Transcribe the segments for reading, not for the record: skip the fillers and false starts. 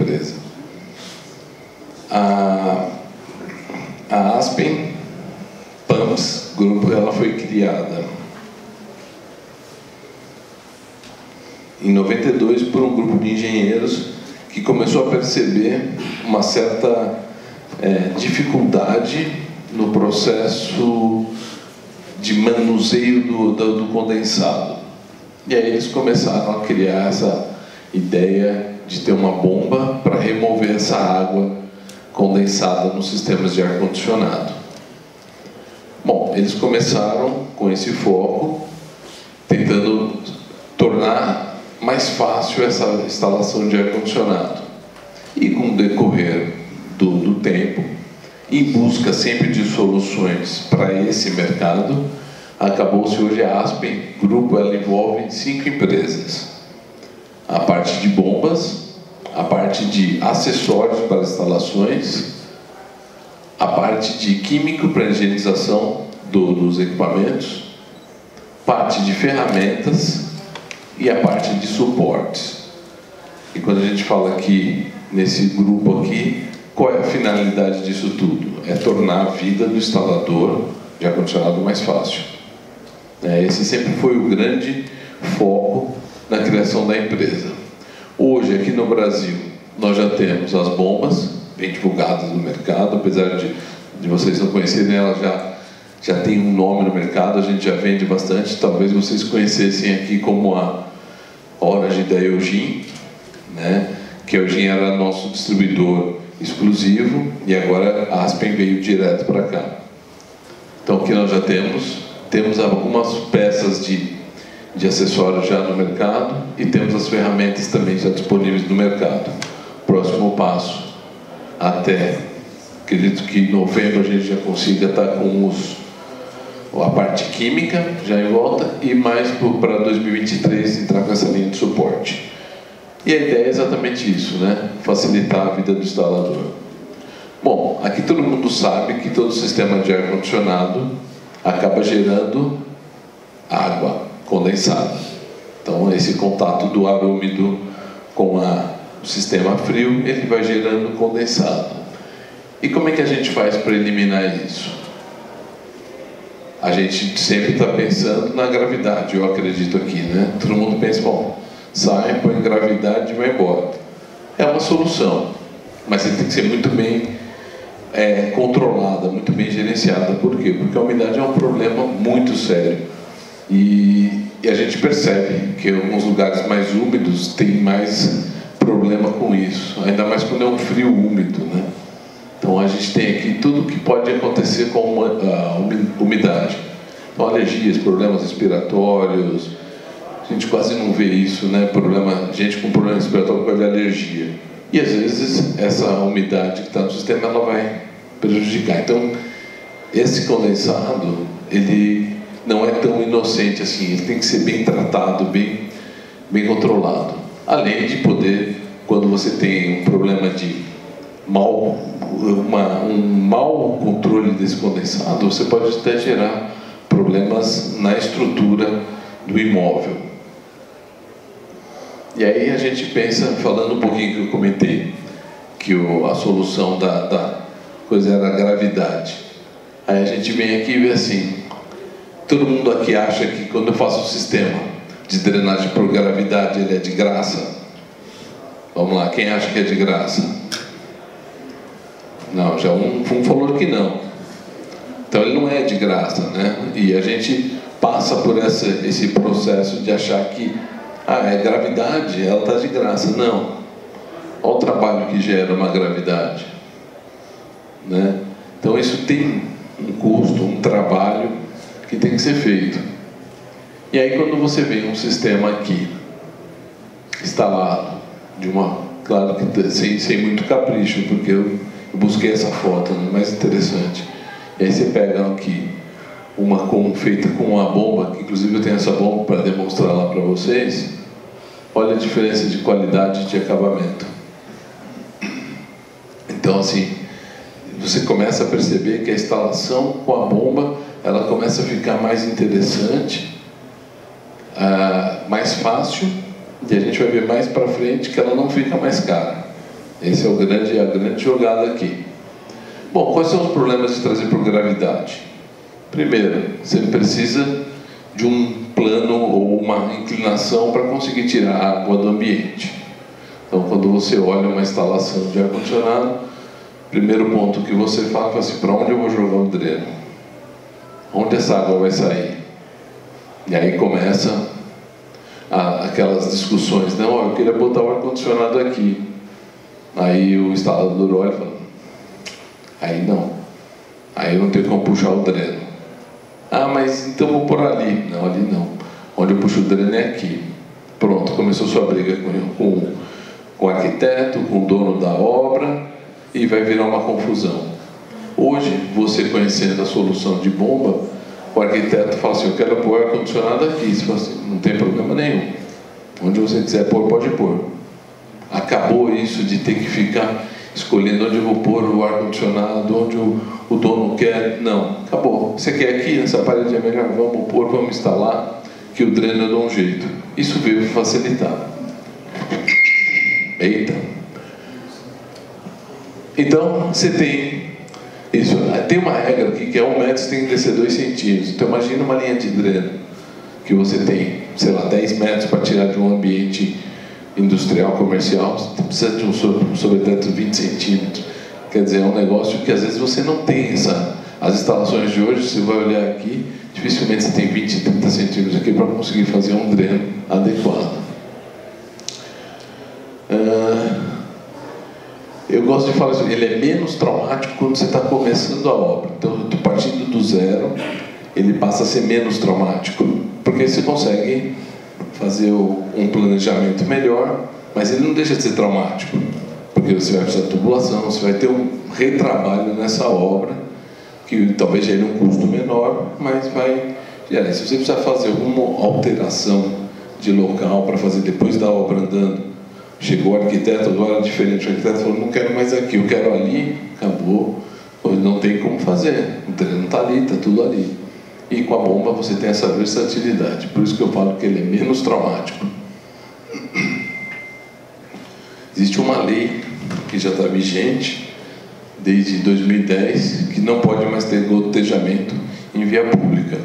empresa. A Aspen Pumps Grupo, ela foi criada em 92 por um grupo de engenheiros que começou a perceber uma certa dificuldade no processo de manuseio do condensado. E aí eles começaram a criar essa ideia de ter uma bomba para remover essa água condensada nos sistemas de ar-condicionado. Bom, eles começaram com esse foco, tentando tornar mais fácil essa instalação de ar-condicionado. E com o decorrer do tempo, em busca sempre de soluções para esse mercado, acabou-se hoje a Aspen Grupo, ela envolve 5 empresas. A parte de bombas, a parte de acessórios para instalações, a parte de químico para higienização dos equipamentos, parte de ferramentas e a parte de suportes. E quando a gente fala aqui, nesse grupo aqui, qual é a finalidade disso tudo? É tornar a vida do instalador de ar-condicionado mais fácil. Esse sempre foi o grande foco na criação da empresa. Hoje, aqui no Brasil, nós já temos as bombas bem divulgadas no mercado, apesar de vocês não conhecerem, elas já tem um nome no mercado, a gente já vende bastante. Talvez vocês conhecessem aqui como a Orage da Eugin, né? Que a Eugin era nosso distribuidor exclusivo e agora a Aspen veio direto para cá. Então, o que nós já temos algumas peças de acessórios já no mercado e temos as ferramentas também já disponíveis no mercado. Próximo passo, até, acredito que em novembro a gente já consiga estar com a parte química já em volta e mais para 2023 entrar com essa linha de suporte. E a ideia é exatamente isso, né? Facilitar a vida do instalador. Bom, aqui todo mundo sabe que todo sistema de ar-condicionado acaba gerando água condensada. Então, esse contato do ar úmido com o sistema frio, ele vai gerando condensado. E como é que a gente faz para eliminar isso? A gente sempre está pensando na gravidade, eu acredito aqui, né? Todo mundo pensa, bom, sai, põe gravidade e vai embora. É uma solução, mas ele tem que ser muito bem controlada, muito bem gerenciada. Por quê? Porque a umidade é um problema muito sério. E a gente percebe que em alguns lugares mais úmidos tem mais problema com isso, ainda mais quando é um frio úmido, né? Então a gente tem aqui tudo que pode acontecer com a umidade. Então, alergias, problemas respiratórios, a gente quase não vê isso, né? Gente com problema respiratório pode alergia. E às vezes essa umidade que está no sistema, ela vai prejudicar. Então, esse condensado, ele não é tão inocente assim, ele tem que ser bem tratado, bem controlado. Além de poder, quando você tem um problema de um mau controle desse condensado, você pode até gerar problemas na estrutura do imóvel. E aí a gente pensa, falando um pouquinho que eu comentei, que a solução da coisa era a gravidade. Aí a gente vem aqui e vê assim, todo mundo aqui acha que quando eu faço um sistema de drenagem por gravidade, ele é de graça? Vamos lá, quem acha que é de graça? Não, já um falou que não. Então ele não é de graça, né? E a gente passa por esse processo de achar que é gravidade, ela está de graça. Não. Olha o trabalho que gera uma gravidade, né? Então isso tem um custo, um trabalho que tem que ser feito. E aí quando você vê um sistema aqui instalado claro que sem muito capricho, porque eu busquei essa foto, né, mais interessante. E aí você pega aqui feita com uma bomba, que inclusive eu tenho essa bomba para demonstrar lá para vocês. Olha a diferença de qualidade de acabamento. Então assim, você começa a perceber que a instalação com a bomba, ela começa a ficar mais interessante, mais fácil, e a gente vai ver mais para frente que ela não fica mais cara. Esse é a grande jogada aqui. Bom, quais são os problemas de trazer por gravidade? Primeiro, você precisa de um plano ou uma inclinação para conseguir tirar a água do ambiente. Então, quando você olha uma instalação de ar-condicionado, primeiro ponto que você fala assim, para onde eu vou jogar o dreno? Onde essa água vai sair? E aí começa aquelas discussões, não, eu queria botar o ar-condicionado aqui. Aí o instalador olha e fala, aí eu não tenho como puxar o dreno. Ah, mas então vou pôr ali. Não, ali não. Onde eu puxo o dreno é aqui. Pronto, começou sua briga com o arquiteto, com o dono da obra, e vai virar uma confusão. Hoje, você conhecendo a solução de bomba, o arquiteto fala assim, eu quero pôr o ar-condicionado aqui. Você fala assim, não tem problema nenhum. Onde você quiser pôr, pode pôr. Acabou isso de ter que ficar escolhendo onde eu vou pôr o ar-condicionado, onde o dono quer. Não, acabou. Você quer aqui, nessa parede é melhor, vamos pôr, vamos instalar, que o dreno dá um jeito. Isso veio para facilitar. Eita! Então, você tem isso. Tem uma regra aqui que é 1 metro, você tem que descer 2 centímetros. Então, imagina uma linha de dreno que você tem, sei lá, 10 metros para tirar de um ambiente industrial, comercial, você precisa de um sobreteto de 20 centímetros. Quer dizer, é um negócio que às vezes você não tem as instalações de hoje, você vai olhar aqui, dificilmente você tem 20, 30 centímetros aqui para conseguir fazer um dreno adequado. Eu gosto de falar assim, ele é menos traumático quando você está começando a obra. Então, partindo do zero, ele passa a ser menos traumático, porque você consegue fazer um planejamento melhor, mas ele não deixa de ser traumático, porque você vai precisar de tubulação, você vai ter um retrabalho nessa obra, que talvez gere um custo menor, mas vai gerar. Se você precisar fazer alguma alteração de local para fazer depois da obra andando, chegou o arquiteto, agora é diferente, o arquiteto falou, não quero mais aqui, eu quero ali, acabou, não tem como fazer, o dreno está ali, está tudo ali. E com a bomba você tem essa versatilidade, por isso que eu falo que ele é menos traumático. Existe uma lei que já está vigente desde 2010 que não pode mais ter gotejamento em via pública.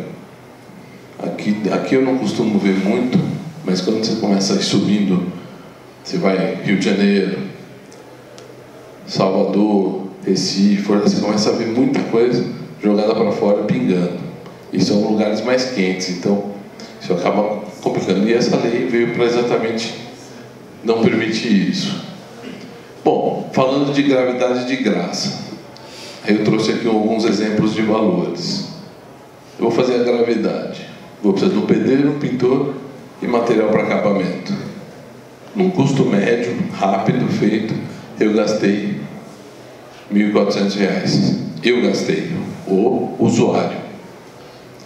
Aqui eu não costumo ver muito, mas quando você começa a ir subindo, você vai Rio de Janeiro, Salvador, Recife, você começa a ver muita coisa jogada para fora pingando. E são lugares mais quentes, então isso acaba complicando. E essa lei veio para exatamente não permitir isso. Bom, falando de gravidade de graça, eu trouxe aqui alguns exemplos de valores. Eu vou fazer a gravidade. Vou precisar de um pedreiro, um pintor e material para acabamento. Num custo médio, rápido, feito, eu gastei R$ 1.400. Eu gastei, o usuário.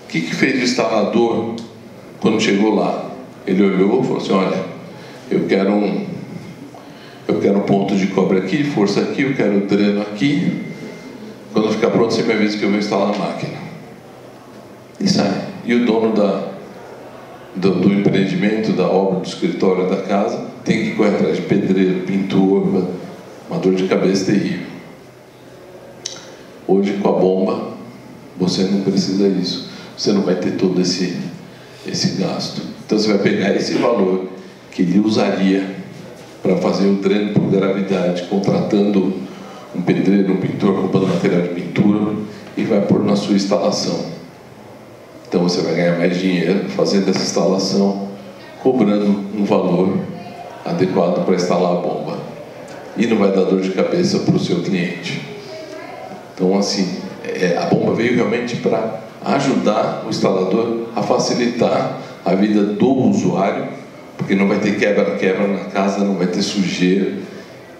O que fez o instalador quando chegou lá? Ele olhou e falou assim, olha, eu quero um ponto de cobre aqui, força aqui, eu quero dreno aqui. Quando ficar pronto, você me avisa que eu vou instalar a máquina. E sai. E o dono do empreendimento, da obra, do escritório, da casa, tem que correr atrás de pedreiro, pintor, uma dor de cabeça terrível. Hoje, com a bomba, você não precisa disso. Você não vai ter todo esse gasto. Então você vai pegar esse valor que ele usaria para fazer o dreno por gravidade, contratando um pedreiro, um pintor, comprando material de pintura, e vai pôr na sua instalação. Então você vai ganhar mais dinheiro fazendo essa instalação, cobrando um valor adequado para instalar a bomba. E não vai dar dor de cabeça para o seu cliente. Então, assim, a bomba veio realmente para ajudar o instalador a facilitar a vida do usuário, porque não vai ter quebra-quebra na casa, não vai ter sujeira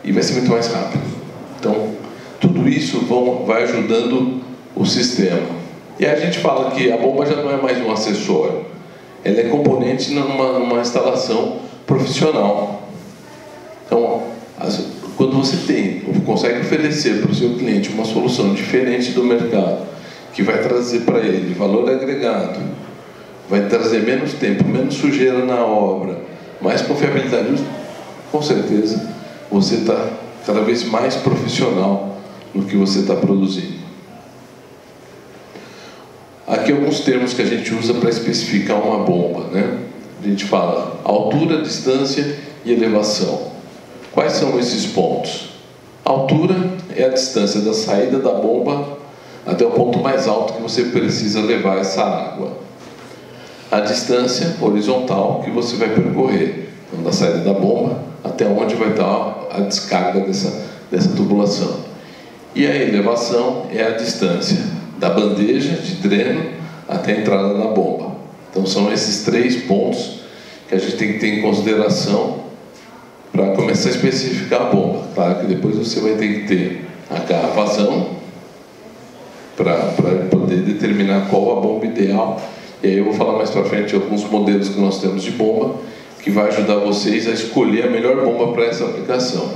e vai ser muito mais rápido. Então, tudo isso vai ajudando o sistema. E aí a gente fala que a bomba já não é mais um acessório, ela é componente numa instalação profissional. Então, quando você consegue oferecer para o seu cliente uma solução diferente do mercado, que vai trazer para ele valor agregado, vai trazer menos tempo, menos sujeira na obra, mais confiabilidade, com certeza você está cada vez mais profissional no que você está produzindo. Aqui alguns termos que a gente usa para especificar uma bomba, né? A gente fala altura, distância e elevação. Quais são esses pontos? A altura é a distância da saída da bomba até o ponto mais alto que você precisa levar essa água. A distância horizontal que você vai percorrer, então, da saída da bomba até onde vai estar a descarga dessa tubulação. E a elevação é a distância da bandeja de dreno até a entrada da bomba. Então são esses 3 pontos que a gente tem que ter em consideração para começar a especificar a bomba. Claro que depois você vai ter que ter a vazão para poder determinar qual a bomba ideal. E aí eu vou falar mais para frente alguns modelos que nós temos de bomba que vai ajudar vocês a escolher a melhor bomba para essa aplicação.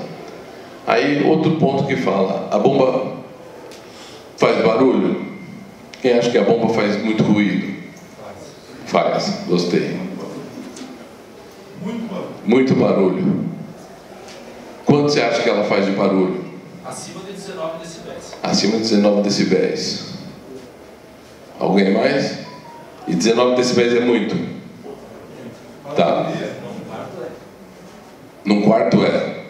Aí outro ponto que fala, a bomba faz barulho? Quem acha que a bomba faz muito ruído? Faz, gostei. Muito barulho. Quanto você acha que ela faz de barulho? Acima de 19 decibéis. Acima de 19 decibéis. Alguém mais? E 19 decibéis é muito? Tá. Num quarto é.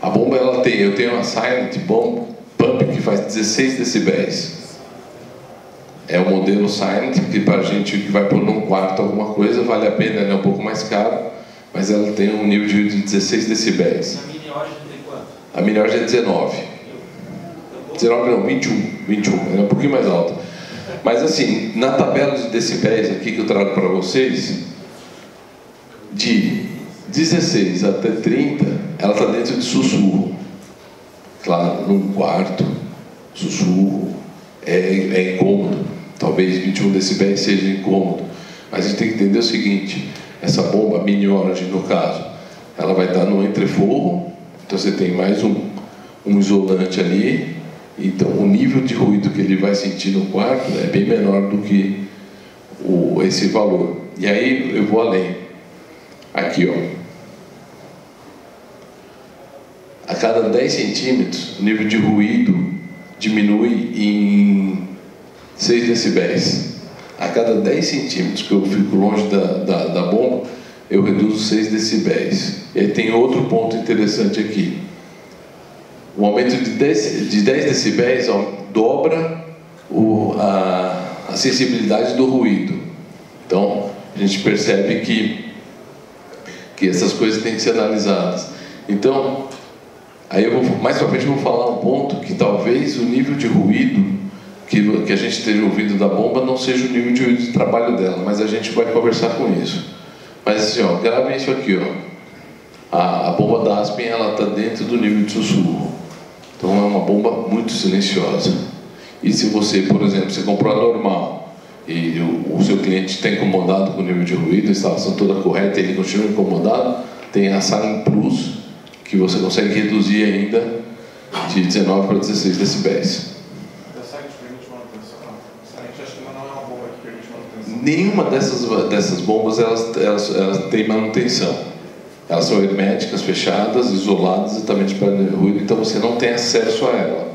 A bomba eu tenho uma Silent Bomb Pump que faz 16 decibéis. É o modelo Silent, que para a gente que vai pôr num quarto alguma coisa, vale a pena, ela é um pouco mais caro, mas ela tem um nível de 16 decibéis. A mini Origin tem quanto? A mini Origin é 19. 19 não, 21, é um pouquinho mais alta. Mas assim, na tabela de decibéis aqui que eu trago para vocês, de 16 até 30, ela está dentro de sussurro. Claro, num quarto, sussurro é incômodo. Talvez 21 decibéis seja incômodo. Mas a gente tem que entender o seguinte, essa bomba, a mini Origin no caso, ela vai estar no entreforro, então você tem mais um isolante ali, então o nível de ruído que ele vai sentir no quarto é bem menor do que esse valor. E aí eu vou além. Aqui, ó. A cada 10 centímetros, o nível de ruído diminui em 6 decibéis. A cada 10 centímetros que eu fico longe da bomba, eu reduzo 6 decibéis. E aí tem outro ponto interessante aqui. O aumento de 10 decibéis dobra a sensibilidade do ruído. Então, a gente percebe que essas coisas têm que ser analisadas. Então, aí mais para frente eu vou falar um ponto que talvez o nível de ruído que a gente esteja ouvindo da bomba não seja o nível de ruído de trabalho dela, mas a gente vai conversar com isso. Mas assim, ó, gravem isso aqui, ó. A bomba da Aspen, ela está dentro do nível de sussurro. Então é uma bomba muito silenciosa. E se você, por exemplo, você comprou a normal e o seu cliente está incomodado com o nível de ruído, a instalação toda correta e ele continua incomodado, tem a Silent Plus, que você consegue reduzir ainda de 19 para 16 decibéis. Nenhuma dessas bombas elas tem manutenção. Elas são herméticas, fechadas, isoladas, exatamente para ruído, então você não tem acesso a ela.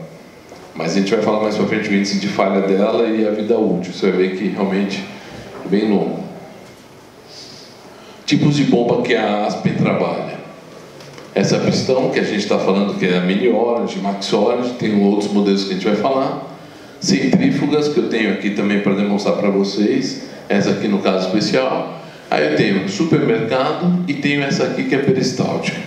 Mas a gente vai falar mais para frente o índice de falha dela e a vida útil. Você vai ver que realmente é bem longo. Tipos de bomba que a Aspen trabalha. Essa pistão que a gente está falando, que é a Mini Origin, Max Origin, tem outros modelos que a gente vai falar. Centrífugas, que eu tenho aqui também para demonstrar para vocês. Essa aqui no caso especial. Aí eu tenho supermercado e tenho essa aqui que é peristáltica.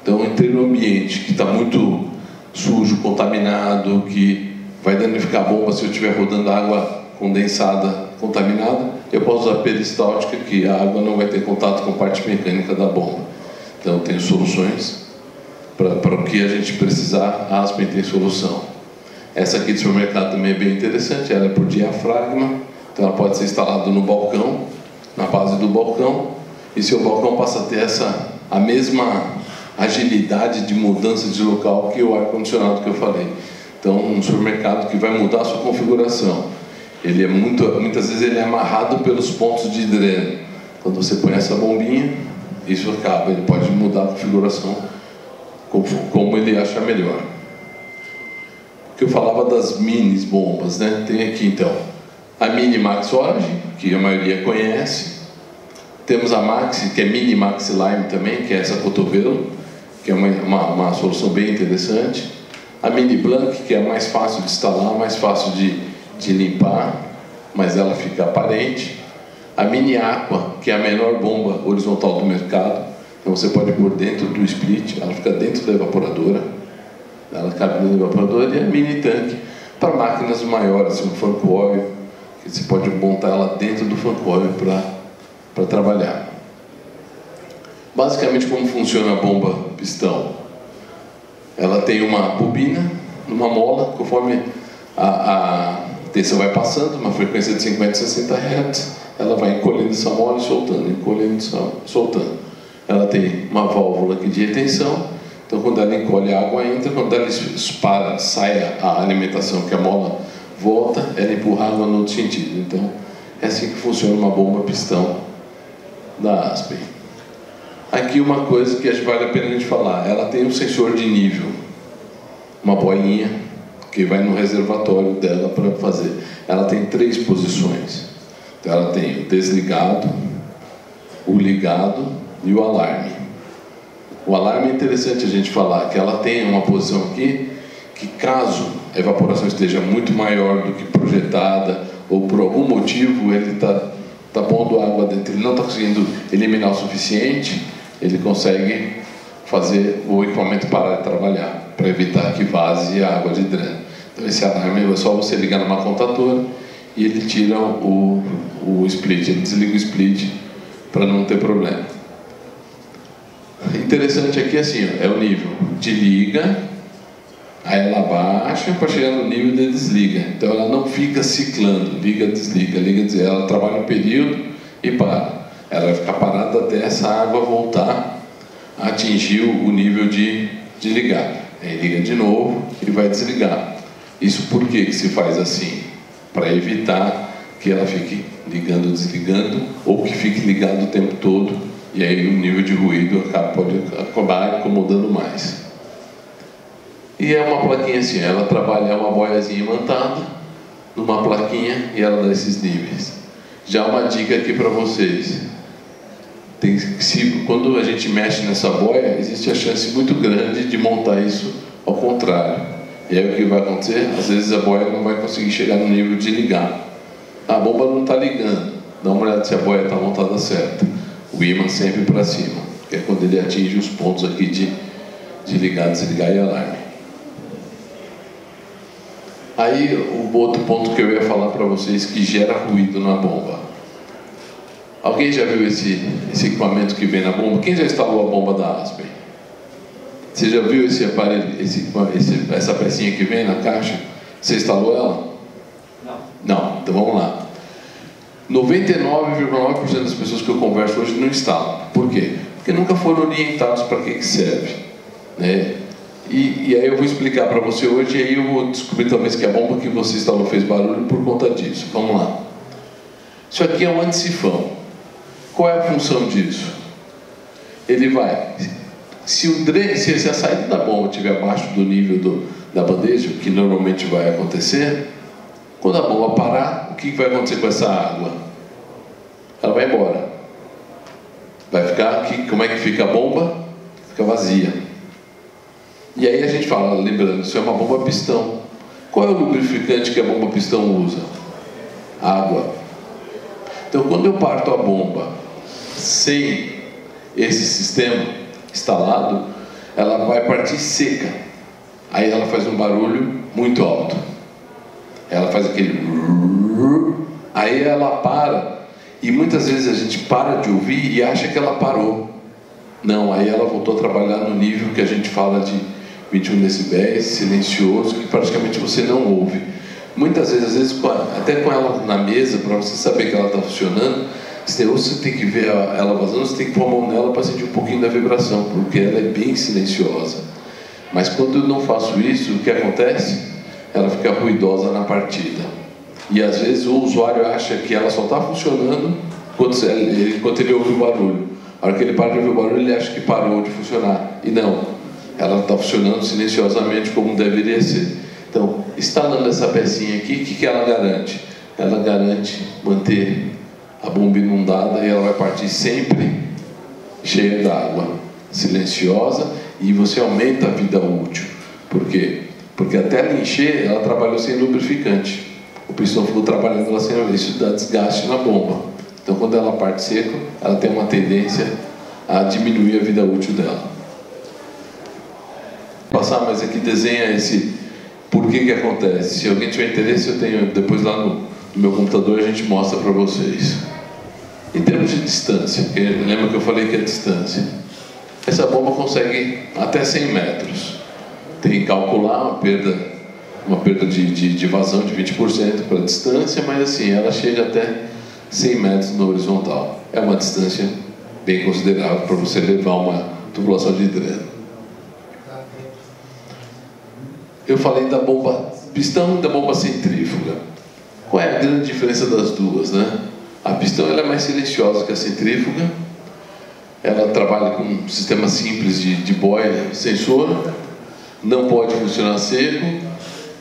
Então, entrei no ambiente que está muito sujo, contaminado, que vai danificar a bomba se eu estiver rodando água condensada, contaminada, eu posso usar peristáltica, que a água não vai ter contato com a parte mecânica da bomba. Então, eu tenho soluções para o que a gente precisar, a Aspen tem solução. Essa aqui do supermercado também é bem interessante, ela é por diafragma, então ela pode ser instalada no balcão, na base do balcão, e seu balcão passa a ter a mesma agilidade de mudança de local que o ar-condicionado que eu falei. Então, um supermercado que vai mudar a sua configuração, ele é muitas vezes ele é amarrado pelos pontos de dreno. Quando você põe essa bombinha, isso acaba, ele pode mudar a configuração como ele acha melhor. Que eu falava das mini bombas, né? Tem aqui então a Mini Max Origin, que a maioria conhece. Temos a Maxi, que é Mini Maxi Lime também, que é essa cotovelo, que é uma solução bem interessante. A Mini Blanc, que é mais fácil de instalar, mais fácil de limpar, mas ela fica aparente. A Mini Aqua, que é a menor bomba horizontal do mercado, então você pode pôr dentro do split, ela fica dentro da evaporadora, ela cabe dentro da evaporadora. E a Mini Tank, para máquinas maiores, como Funk Oil, que você pode montar ela dentro do Funk Oil para trabalhar. Basicamente, como funciona a bomba pistão? Ela tem uma bobina, uma mola, conforme a tensão vai passando, uma frequência de 50 a 60 Hz, ela vai encolhendo essa mola e soltando, encolhendo e soltando. Ela tem uma válvula aqui de retenção, então quando ela encolhe, a água entra, quando ela sai a alimentação, que a mola volta, ela empurra a água no outro sentido. Então, é assim que funciona uma bomba pistão da Aspen. Aqui uma coisa que vale a pena a gente falar, ela tem um sensor de nível, uma boinha que vai no reservatório dela para fazer. Ela tem 3 posições. Então ela tem o desligado, o ligado e o alarme. O alarme é interessante a gente falar que ela tem uma posição aqui que, caso a evaporação esteja muito maior do que projetada ou por algum motivo ele está pondo água dentro, ele não está conseguindo eliminar o suficiente, ele consegue fazer o equipamento parar de trabalhar, para evitar que vaze a água de dreno. Então esse alarme é só você ligar numa contatora e ele tira o split, ele desliga o split para não ter problema. Interessante aqui assim, ó, é o nível de liga, aí ela baixa para chegar no nível de desliga. Então ela não fica ciclando, liga, desliga, ela trabalha um período e para. Ela vai ficar parada até essa água voltar a atingir o nível de ligar. Aí liga de novo e vai desligar. Isso por que se faz assim? Para evitar que ela fique ligando, desligando, ou que fique ligado o tempo todo, e aí o nível de ruído pode acabar incomodando mais. E é uma plaquinha assim, ela trabalha uma boiazinha imantada numa plaquinha e ela dá esses níveis. Já uma dica aqui para vocês. Quando a gente mexe nessa boia, existe a chance muito grande de montar isso ao contrário. E aí o que vai acontecer? Às vezes a boia não vai conseguir chegar no nível de ligar. A bomba não está ligando. Dá uma olhada se a boia está montada certa. O ímã sempre para cima, que é quando ele atinge os pontos aqui de ligar, desligar e alarme. Aí o outro ponto que eu ia falar para vocês que gera ruído na bomba. Alguém já viu esse equipamento que vem na bomba? Quem já instalou a bomba da Aspen? Você já viu esse aparelho, essa pecinha que vem na caixa? Você instalou ela? Não, então vamos lá. 99,9% das pessoas que eu converso hoje não instalam. Por quê? Porque nunca foram orientados para que serve, né? E aí eu vou explicar para você hoje, e aí eu vou descobrir talvez que a bomba que você instalou fez barulho por conta disso. Vamos lá. Isso aqui é um antisifão. Qual é a função disso? Ele vai... Se a saída da bomba estiver abaixo do nível da bandeja, o que normalmente vai acontecer, quando a bomba parar, o que vai acontecer com essa água? Ela vai embora. Vai ficar aqui, como é que fica a bomba? Fica vazia. E aí a gente fala, lembrando, isso é uma bomba pistão. Qual é o lubrificante que a bomba pistão usa? Água. Então quando eu parto a bomba sem esse sistema instalado, ela vai partir seca. Aí ela faz um barulho muito alto. Ela faz aquele... Aí ela para. E muitas vezes a gente para de ouvir e acha que ela parou. Não, aí ela voltou a trabalhar no nível que a gente fala de 21 decibéis, silencioso, que praticamente você não ouve. Muitas vezes, às vezes até com ela na mesa, para você saber que ela está funcionando, você tem que ver ela vazando, você tem que pôr a mão nela para sentir um pouquinho da vibração, porque ela é bem silenciosa. Mas quando eu não faço isso, o que acontece? Ela fica ruidosa na partida. E às vezes o usuário acha que ela só está funcionando enquanto ele ouve o barulho. A hora que ele para de ouvir o barulho, ele acha que parou de funcionar. E não. ela está funcionando silenciosamente como deveria ser. Então, instalando essa pecinha aqui, o que ela garante? Ela garante manter a bomba inundada e ela vai partir sempre cheia d'água, silenciosa, e você aumenta a vida útil. Por quê? Porque até ela encher, ela trabalhou sem lubrificante. O pistão ficou trabalhando lá sem lubrificante, isso dá desgaste na bomba. Então, quando ela parte seca, ela tem uma tendência a diminuir a vida útil dela. Vou passar, mas aqui desenha esse por que acontece. Se alguém tiver interesse, eu tenho depois lá no meu computador, a gente mostra para vocês. Em termos de distância, lembra que eu falei que é distância? Essa bomba consegue até 100 metros. Tem que calcular uma perda de vazão de 20% para a distância, mas assim, ela chega até 100 metros no horizontal. É uma distância bem considerável para você levar uma tubulação de dreno. Eu falei da bomba pistão e da bomba centrífuga. Qual é a grande diferença das duas, né? A pistão ela é mais silenciosa que a centrífuga. Ela trabalha com um sistema simples de boia sensor. Não pode funcionar seco.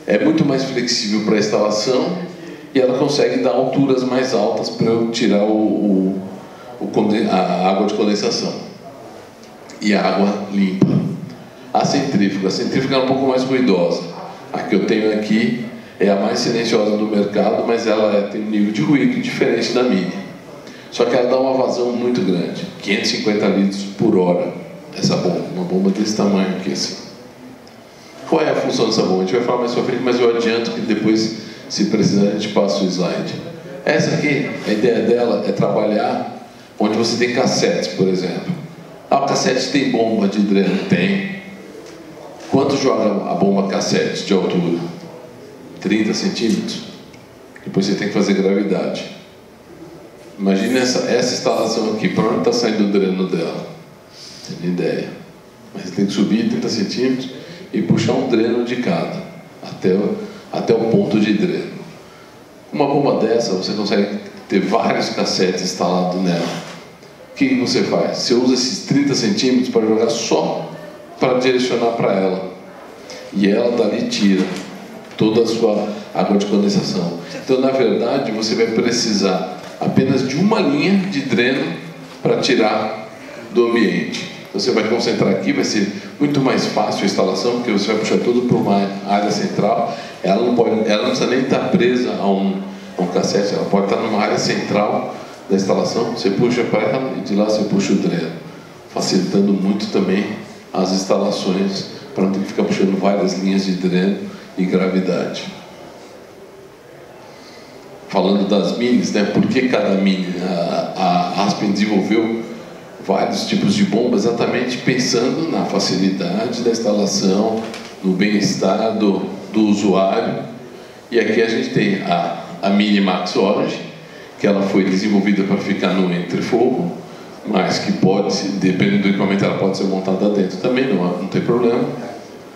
É muito mais flexível para a instalação. E ela consegue dar alturas mais altas para eu tirar a água de condensação. E a água limpa. A centrífuga é um pouco mais ruidosa. A que eu tenho aqui é a mais silenciosa do mercado, mas ela tem um nível de ruído diferente da minha. Só que ela dá uma vazão muito grande, 550 litros por hora, essa bomba, uma bomba desse tamanho aqui assim. Qual é a função dessa bomba? A gente vai falar mais pra frente, mas eu adianto que depois, se precisar, a gente passa o slide. Essa aqui, a ideia dela é trabalhar onde você tem cassetes, por exemplo. Ah, o cassete tem bomba de dreno? Tem. Quanto joga a bomba cassete de altura? 30 centímetros. Depois você tem que fazer gravidade. Imagina essa instalação aqui. Para onde está saindo o dreno dela? Não tem ideia. Mas você tem que subir 30 centímetros e puxar um dreno de cada até o ponto de dreno. Uma bomba dessa, você consegue ter vários cassetes instalados nela. O que você faz? Você usa esses 30 centímetros para jogar só para direcionar para ela. E ela dali tira toda a sua água de condensação. Então, na verdade, você vai precisar apenas de uma linha de dreno para tirar do ambiente. Você vai concentrar aqui, vai ser muito mais fácil a instalação, porque você vai puxar tudo para uma área central. Ela não precisa nem estar presa a um cassete, ela pode estar numa área central da instalação. Você puxa para ela e de lá você puxa o dreno, facilitando muito também as instalações, para não ter que ficar puxando várias linhas de dreno e gravidade. Falando das minis, né? Por que cada mini? A Aspen desenvolveu vários tipos de bomba exatamente pensando na facilidade da instalação, no bem-estar do usuário. E aqui a gente tem a Mini Max Orange, que ela foi desenvolvida para ficar no entre-fogo, mas que pode, dependendo do equipamento, ela pode ser montada dentro também, não tem problema.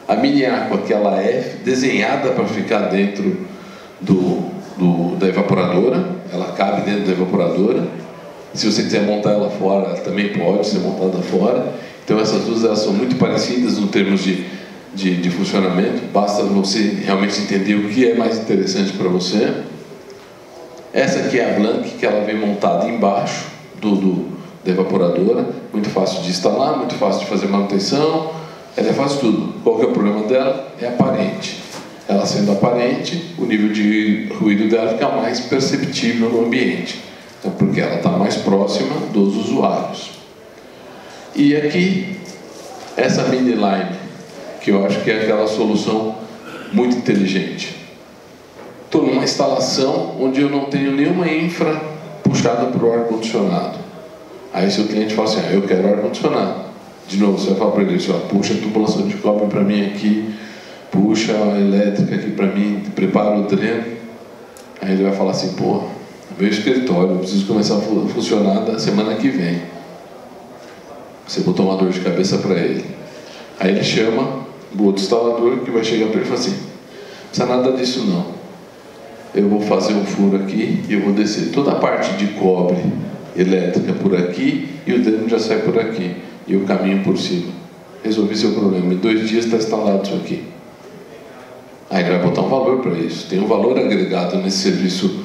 A Mini Aqua, que ela é desenhada para ficar dentro da evaporadora, ela cabe dentro da evaporadora. Se você quiser montar ela fora, ela também pode ser montada fora. Então essas duas elas são muito parecidas no termos de funcionamento. Basta você realmente entender o que é mais interessante para você. Essa aqui é a Blank, que ela vem montada embaixo da evaporadora. Muito fácil de instalar, muito fácil de fazer manutenção. Ela faz tudo. Qual que é o problema dela? É aparente. Ela sendo aparente, o nível de ruído dela fica mais perceptível no ambiente. Então, porque ela está mais próxima dos usuários. E aqui, essa Mini Line, que eu acho que é aquela solução muito inteligente. Estou numa instalação onde eu não tenho nenhuma infra puxada para o ar-condicionado. Aí seu cliente fala assim, eu quero ar-condicionado. De novo, você vai falar para ele, puxa a tubulação de cobre para mim aqui, puxa a elétrica aqui para mim, prepara o dreno. Aí ele vai falar assim, meu escritório, eu preciso começar a funcionar da semana que vem. Você botou uma dor de cabeça para ele. Aí ele chama o outro instalador que vai chegar para ele e fala assim, não precisa nada disso não. Eu vou fazer um furo aqui e eu vou descer toda a parte de cobre elétrica por aqui e o dreno já sai por aqui. E o caminho por cima. resolvi seu problema. Em 2 dias está instalado isso aqui. Aí ele vai botar um valor para isso. Tem um valor agregado nesse serviço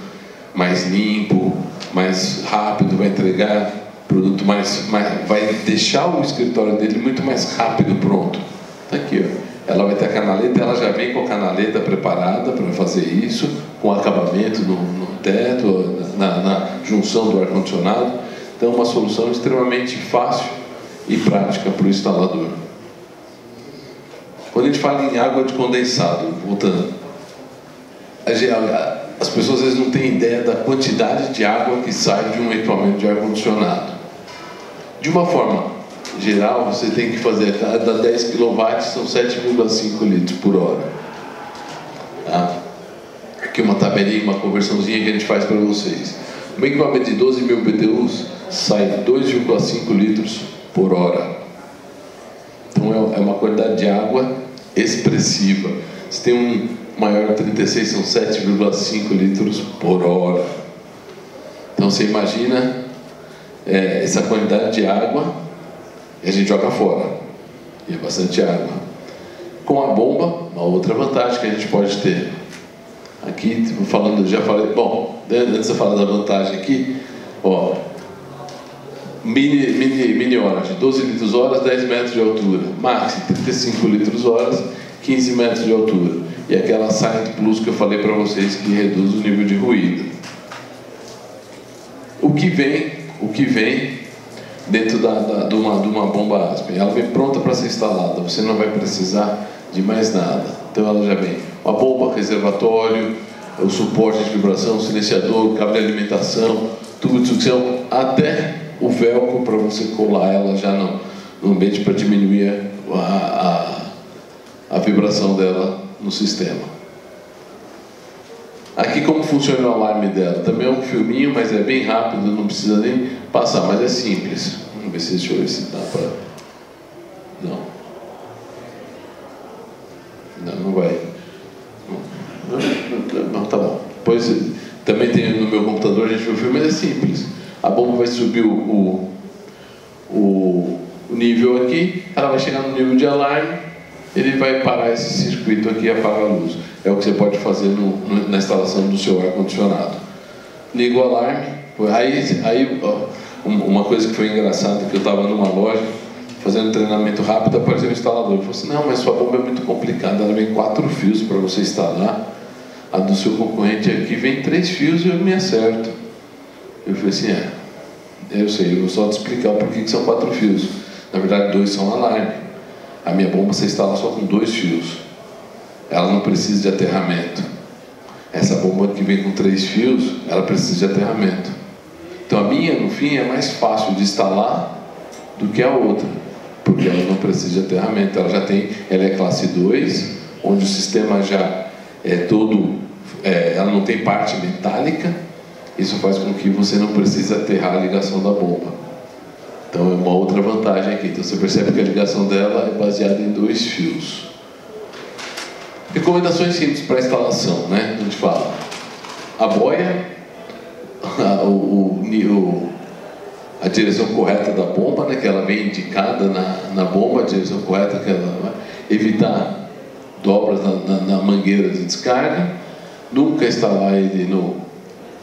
mais limpo, mais rápido, vai entregar produto vai deixar o escritório dele muito mais rápido pronto. Está aqui, ó. Ela vai ter a canaleta, ela já vem com a canaleta preparada para fazer isso, com acabamento no teto, na junção do ar-condicionado. Então, uma solução extremamente fácil e prática para o instalador. Quando a gente fala em água de condensado, voltando, as pessoas às vezes não têm ideia da quantidade de água que sai de um equipamento de ar-condicionado. De uma forma geral, você tem que fazer, cada 10 kW são 7,5 litros por hora. Tá? Aqui uma tabelinha, uma conversãozinha que a gente faz para vocês. Um equipamento de 12.000 BTUs sai 2,5 litros por hora. Então é uma quantidade de água expressiva. Se tem um maior 36, são 7,5 litros por hora. Então você imagina essa quantidade de água e a gente joga fora. E é bastante água. Com a bomba, uma outra vantagem que a gente pode ter. Aqui, falando, já falei, bom, antes de eu falar da vantagem aqui, ó, mini orange, 12 litros horas, 10 metros de altura. Maxi, 35 litros horas, 15 metros de altura. E aquela Silent Plus que eu falei para vocês que reduz o nível de ruído. O que vem dentro de uma bomba Aspen? Ela vem pronta para ser instalada, você não vai precisar de mais nada. Então ela já vem uma bomba, reservatório, o suporte de vibração, o silenciador, o cabo de alimentação, tubo de sucção, até o velcro para você colar ela já no ambiente para diminuir a vibração dela no sistema. Aqui como funciona o alarme dela? Também é um filminho, mas é bem rápido, não precisa nem passar, mas é simples. Vamos ver deixa eu ver se dá para... Não vai. Não, tá bom. Depois também tem no meu computador, a gente vê o filme, mas é simples. A bomba vai subir o nível aqui, ela vai chegar no nível de alarme, ele vai parar esse circuito aqui e apaga a luz. É o que você pode fazer na instalação do seu ar-condicionado. Liga o alarme. Aí uma coisa que foi engraçada, que eu estava numa loja fazendo treinamento rápido, apareceu um instalador. Ele falou assim, não, mas sua bomba é muito complicada, ela vem 4 fios para você instalar. A do seu concorrente aqui vem 3 fios e eu me acerto. Eu falei assim, eu sei, eu vou só te explicar por que são 4 fios. Na verdade, 2 são alarme. A minha bomba você instala só com 2 fios. Ela não precisa de aterramento. Essa bomba que vem com 3 fios, ela precisa de aterramento. Então a minha, no fim, é mais fácil de instalar do que a outra, porque ela não precisa de aterramento. Ela é classe 2, onde o sistema já é todo, ela não tem parte metálica. Isso faz com que você não precise aterrar a ligação da bomba. Então é uma outra vantagem aqui. Então você percebe que a ligação dela é baseada em 2 fios. Recomendações simples para instalação, né? A gente fala a boia, a direção correta da bomba, né? Que ela vem indicada na bomba, a direção correta que ela vai evitar dobras na mangueira de descarga, nunca instalar ele no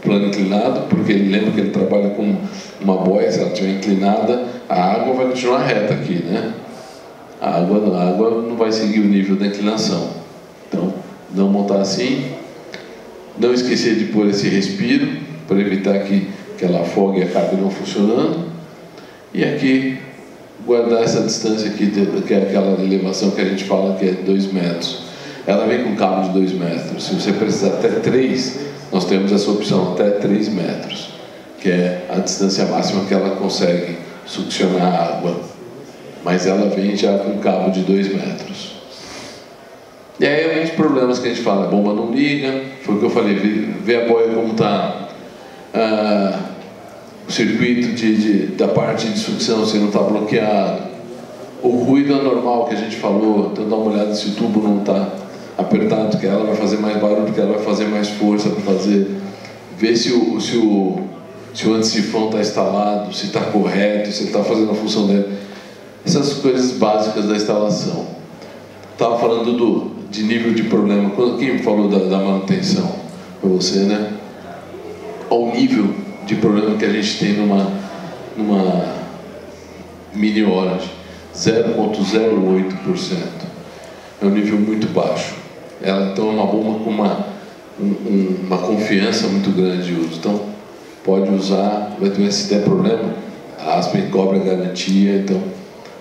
plano inclinado, porque ele lembra que ele trabalha com uma boia. Se ela estiver inclinada, a água vai continuar reta aqui, né? A água não vai seguir o nível da inclinação. Então, não montar assim. Não esquecer de pôr esse respiro para evitar que ela afogue e acabe não funcionando. E aqui guardar essa distância aqui, que é aquela elevação que a gente fala que é 2 metros. Ela vem com cabo de 2 metros. Se você precisar até 3, nós temos essa opção até 3 metros, que é a distância máxima que ela consegue succionar a água. Mas ela vem já com cabo de 2 metros. E aí alguns problemas que a gente fala, a bomba não liga, foi o que eu falei, ver a boia como está, o circuito da parte de sucção se não está bloqueado, o ruído anormal que a gente falou, então dá uma olhada se o tubo não está apertado, que ela vai fazer mais barulho, que ela vai fazer mais força para fazer, ver se o antissifão está instalado, se está correto, se ele está fazendo a função dele. essas coisas básicas da instalação. Estava falando de nível de problema. Quem falou da manutenção? Foi você, né? Ao nível de problema que a gente tem numa mini Orange, 0,08%. É um nível muito baixo. Ela então é uma bomba com uma confiança muito grande de uso. Então pode usar, vai ter, se der problema, a Aspen cobra a garantia. Então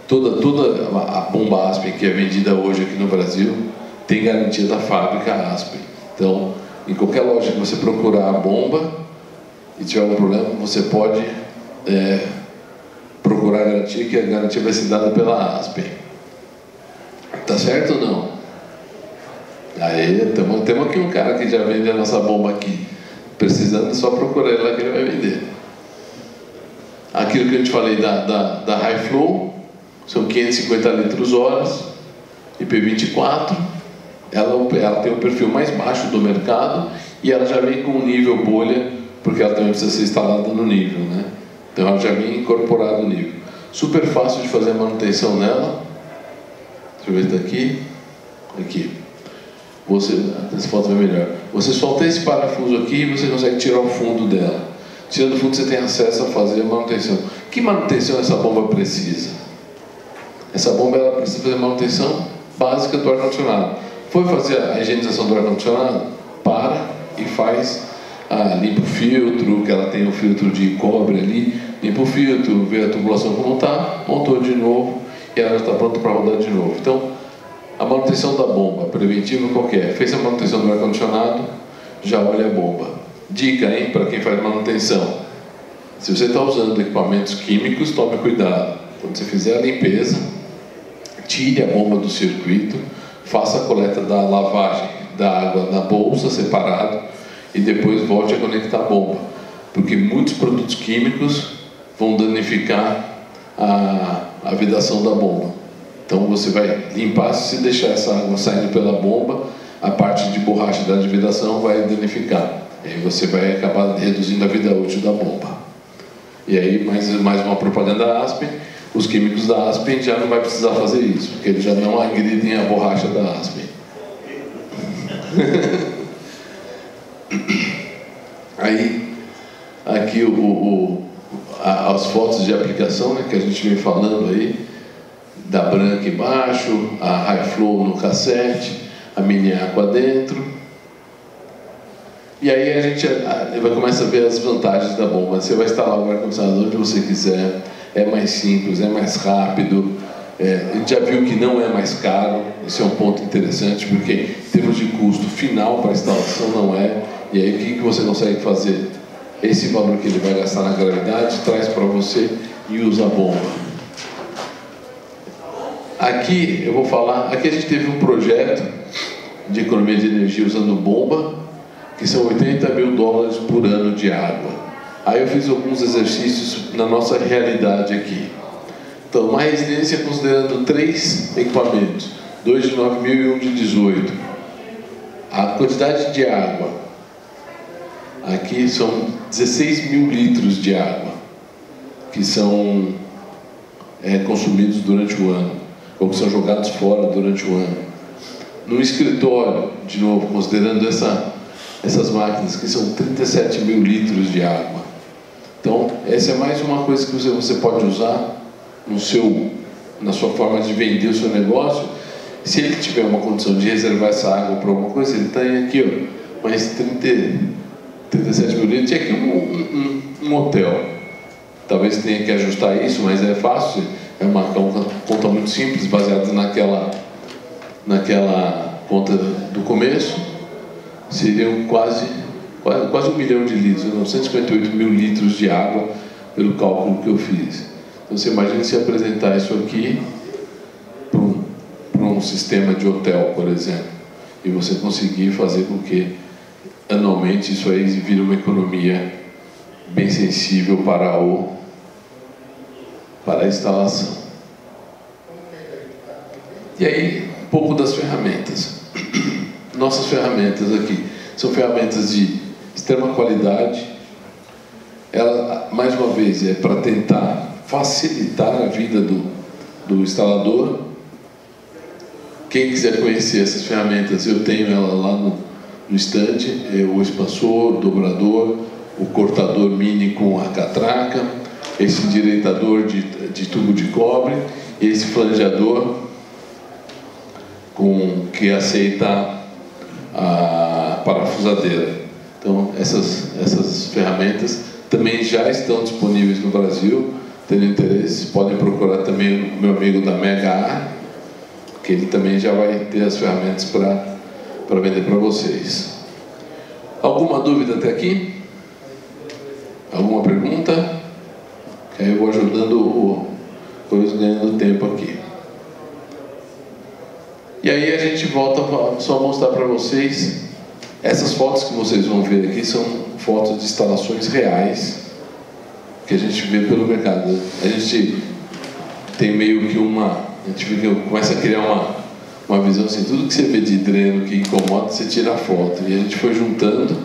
toda a bomba Aspen que é vendida hoje aqui no Brasil tem garantia da fábrica Aspen. Então em qualquer loja que você procurar a bomba e tiver algum problema, você pode procurar a garantia, que a garantia vai ser dada pela Aspen. Tá certo ou não? Aí, temos aqui um cara que já vende a nossa bomba aqui. Precisando, é só procurar ele lá que ele vai vender. Aquilo que eu te falei da High Flow, são 550 litros horas, IP24. Ela tem o perfil mais baixo do mercado e ela já vem com um nível bolha, porque ela também precisa ser instalada no nível, né? Então ela já vem incorporada no nível. Super fácil de fazer a manutenção nela. Deixa eu ver se está aqui. Aqui. Essa foto vai melhor. Você solta esse parafuso aqui e você consegue tirar o fundo dela. Tirando o fundo, você tem acesso a fazer a manutenção. Que manutenção essa bomba precisa? Essa bomba ela precisa fazer manutenção básica do ar-condicionado. Foi fazer a higienização do ar-condicionado? Para e faz. Limpa o filtro, que ela tem um filtro de cobre ali. Limpa o filtro, vê a tubulação como está, montou de novo e ela já está pronta para rodar de novo. Então, a manutenção da bomba, preventiva qualquer. Fez a manutenção do ar-condicionado, já olha a bomba. Dica, hein, para quem faz manutenção. Se você está usando equipamentos químicos, tome cuidado. Quando você fizer a limpeza, tire a bomba do circuito, faça a coleta da lavagem da água na bolsa separado e depois volte a conectar a bomba. Porque muitos produtos químicos vão danificar a vedação da bomba. Então você vai limpar, se deixar essa água saindo pela bomba, a parte de borracha da vedação vai danificar. E aí você vai acabar reduzindo a vida útil da bomba. E aí, mais uma propaganda Aspen, os químicos da Aspen já não vai precisar fazer isso, porque eles já não agridem a borracha da Aspen. Aí, aqui as fotos de aplicação, né, que a gente vem falando aí, da branca embaixo, a High Flow no cassete, a mini aqua dentro. E aí a gente vai começar a ver as vantagens da bomba. Você vai instalar o ar-condicionado onde você quiser, é mais simples, é mais rápido. A gente já viu que não é mais caro, esse é um ponto interessante, porque em termos de custo final para a instalação não é. E aí o que você consegue fazer? Esse valor que ele vai gastar na gravidade, traz para você e usa a bomba. Aqui eu vou falar, aqui a gente teve um projeto de economia de energia usando bomba, que são $80 mil por ano de água. Aí eu fiz alguns exercícios na nossa realidade aqui. Então, uma residência considerando 3 equipamentos, 2 de 9 mil e 1 de 18. A quantidade de água, aqui são 16 mil litros de água, que são consumidos durante o ano, ou que são jogados fora durante o ano. No escritório, de novo, considerando essas máquinas, que são 37 mil litros de água. Então, essa é mais uma coisa que você pode usar na sua forma de vender o seu negócio. Se ele tiver uma condição de reservar essa água para alguma coisa, ele tem aqui, ó, mais 37 mil litros, e aqui um hotel. Talvez tenha que ajustar isso, mas é fácil, é uma conta muito simples, baseada naquela conta do começo. Seriam quase 1 milhão de litros, 958 mil litros de água, pelo cálculo que eu fiz. Então você imagina se apresentar isso aqui para um sistema de hotel, por exemplo, e você conseguir fazer com que anualmente isso aí vire uma economia bem sensível para a instalação. E aí, um pouco das ferramentas. Nossas ferramentas aqui são ferramentas de extrema qualidade. Ela, mais uma vez, é para tentar facilitar a vida do instalador. Quem quiser conhecer essas ferramentas, eu tenho ela lá no estande, o expansor, o dobrador, o cortador mini com a catraca, esse endireitador de tubo de cobre, esse flangeador que aceita a parafusadeira. Então, essas ferramentas também já estão disponíveis no Brasil. Tendo interesse, podem procurar também o meu amigo da Mega A, que ele também já vai ter as ferramentas para vender para vocês. Alguma dúvida até aqui? Alguma pergunta? Que aí eu vou ajudando ganhando tempo aqui. E aí a gente volta para só mostrar para vocês. Essas fotos que vocês vão ver aqui são fotos de instalações reais que a gente vê pelo mercado. A gente tem meio que a gente começa a criar uma visão assim, tudo que você vê de dreno que incomoda, você tira a foto. E a gente foi juntando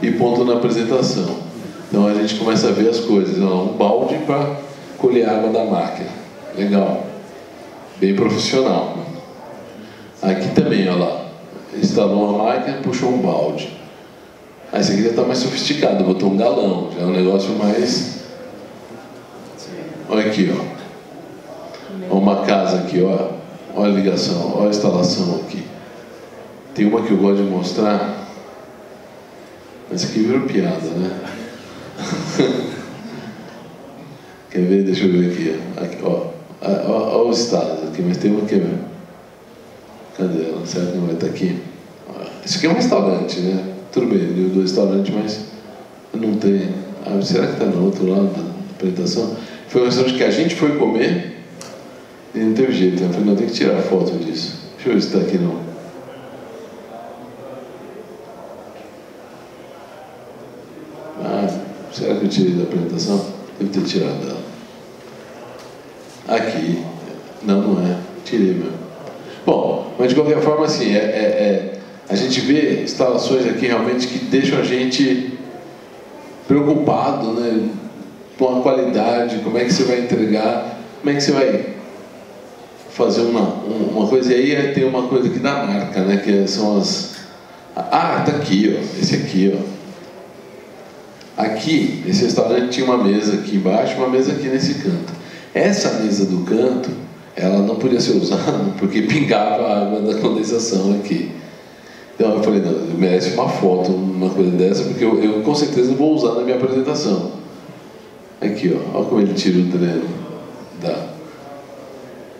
e pondo na apresentação. Então a gente começa a ver as coisas. Um balde para colher água da máquina. Legal. Bem profissional. Aqui também, olha lá. Instalou uma máquina, puxou um balde. Aí esse aqui já está mais sofisticado, botou um galão. Já é um negócio mais... Olha aqui, ó. Uma casa aqui, ó. Olha a ligação, olha a instalação aqui. Tem uma que eu gosto de mostrar. Mas aqui virou piada, né? Quer ver? Deixa eu ver aqui, ó. Olha os estados aqui, mas tem uma que... Cadê ela? Será que não vai estar aqui? Isso aqui é um restaurante, né? Tudo bem, eu do restaurante, mas não tem. Será que está no outro lado da apresentação? Foi um restaurante que a gente foi comer e não teve jeito. Eu falei, não, tem que tirar foto disso. Deixa eu ver se está aqui não. Será que eu tirei da apresentação? Devo ter tirado dela. Aqui. Não é. Tirei mesmo. Bom, mas de qualquer forma, assim, a gente vê instalações aqui realmente que deixam a gente preocupado, né, com a qualidade, como é que você vai entregar, como é que você vai fazer uma coisa. E aí tem uma coisa aqui da marca, né, que são as... tá aqui, ó, esse aqui, ó. Aqui, esse restaurante tinha uma mesa aqui embaixo, uma mesa aqui nesse canto. Essa mesa do canto, ela não podia ser usada porque pingava a água da condensação aqui. Então eu falei, não, merece uma foto, uma coisa dessa, porque eu com certeza vou usar na minha apresentação. Aqui, ó, olha como ele tira o dreno.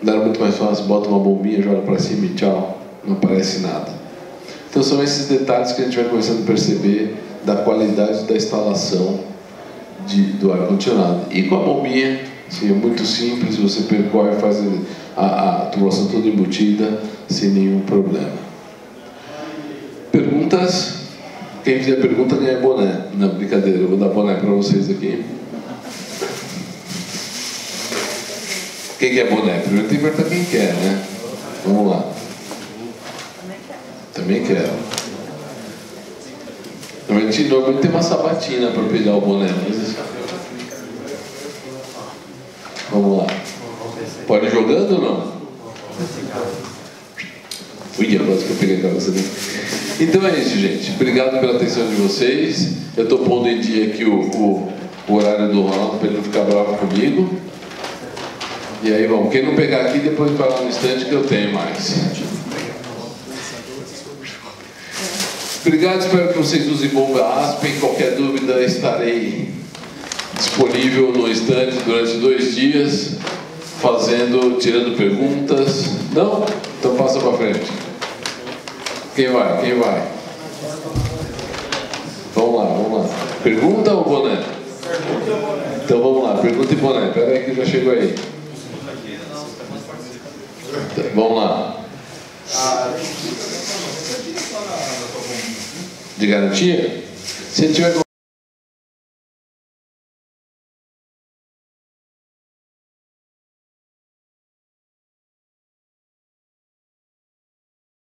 Dá muito mais fácil, bota uma bombinha, joga para cima e tchau, não aparece nada. Então são esses detalhes que a gente vai começando a perceber da qualidade da instalação do ar-condicionado. E com a bombinha, assim, é muito simples, você percorre, faz a tubulação toda embutida, sem nenhum problema. Perguntas? Quem fizer pergunta ganha boné. Não, brincadeira, eu vou dar boné para vocês aqui. Quem quer boné? Primeiro tem que perguntar quem quer, né? Vamos lá. Também quero. Normalmente tem uma sabatina para pegar o boné, mas... Vamos lá. Pode ir jogando ou não? Ui, agora que eu peguei a cabeça dele. Então é isso, gente. Obrigado pela atenção de vocês. Eu estou pondo em dia aqui o horário do Ronaldo para ele não ficar bravo comigo. E aí, vamos. Quem não pegar aqui, depois vai lá no estande que eu tenho mais. Obrigado, espero que vocês usem bomba Aspen. Qualquer dúvida, estarei disponível no estande durante 2 dias, tirando perguntas. Não? Então passa para frente. Quem vai? Quem vai? Vamos lá. Pergunta ou boné? Então vamos lá, pergunta e boné. Espera aí que já chegou aí. Vamos lá. De garantia? Se tiver